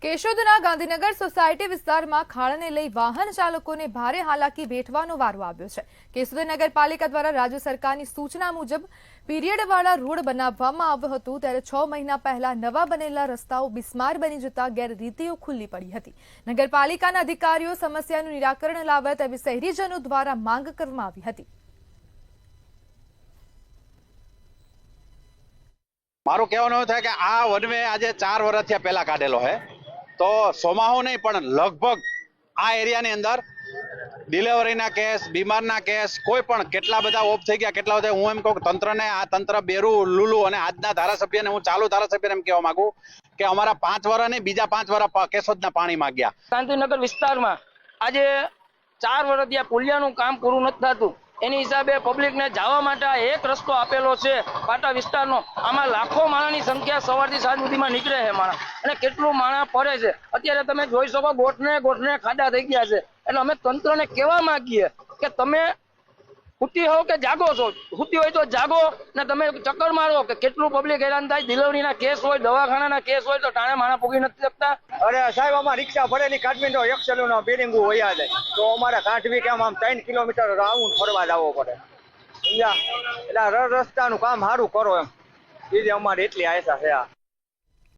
કેશોદના Gandhinagar society વિસ્તારમાં ખાણને લઈ વાહન ચાલકોને ભારે હાલાકી વેઠવાનો વારો આવ્યો છે। કેશોદ નગરપાલિકા દ્વારા રાજ્ય સરકારની સૂચના મુજબ પીરિયડવાળા રોડ બનાવવામાં આવ્યો હતો, ત્યારે 6 મહિના પહેલા નવા બનેલા રસ્તાઓ બિસ્માર બની જતા ગેરરીતિઓ ખુલ્લી પડી હતી। નગરપાલિકાના અધિકારીઓ સમસ્યાનું નિરાકરણ લાવે તેવી શહેરીજનો દ્વારા માંગ કરવામાં આવી હતી। मारू कहवानुं था कि आ वनवे आज 4 वर्ष पहला काढेलो है, तो सोमाहो नहीं पण लगभग आ एरिया ने अंदर डिलीवरी ना केस, बीमार ना केस कोई पण केटला बधा ऑफ थई गया, केटला बधा हूँ एम कहूं तंत्र ने आ तंत्र बेरू लूलू अने आजना धारासभ्य ने हूँ चालू धारासभ्य एम कहेवा मांगू कि अमारा 5 वर्ष नहीं बीजा 5 वर्ष केशोदना पाणी माग्या। गांधीनगर विस्तार में आज 4 वर्ष पुलियानुं काम पूरुं नथी थतुं, एनी हिसाबे पब्लिक ने जवा माटे एक रस्तो आपेलो छे पाटा विस्तारनो। आमां लाखों माणसनी संख्या सवारथी सांज सुधीमां निकळे छे माणस, अने केटલું माणस फरे छे। अत्यारे तमे जोई शको गोठने खाडा थई गया छे। એટલે અમે તંત્રને કહેવા માંગીએ કે તમે હુતી હો કે જાગો છો, હુતી હોય તો જાગો ને તમે ચક્કર મારો કે કેટલું પબ્લિક હેરાન થાય। ડિલિવરીના કેસ હોય, દવાખાનાના કેસ હોય તો ટાણે માણા પૂગી નથી શકતા। અરે સાહેબ, અમારે રિક્ષા ભરેલી કાઢવી તો એક્સેલનો બેરિંગું વયા જાય તો અમારે કાઢવી કેમ આમ 3 કિલોમીટર રાઉન્ડ ફરવા જવો પડે સમજ્યા। એટલે રસ્તાનું કામ સારું કરો એમ, બીજી અમારે એટલી આશા છે।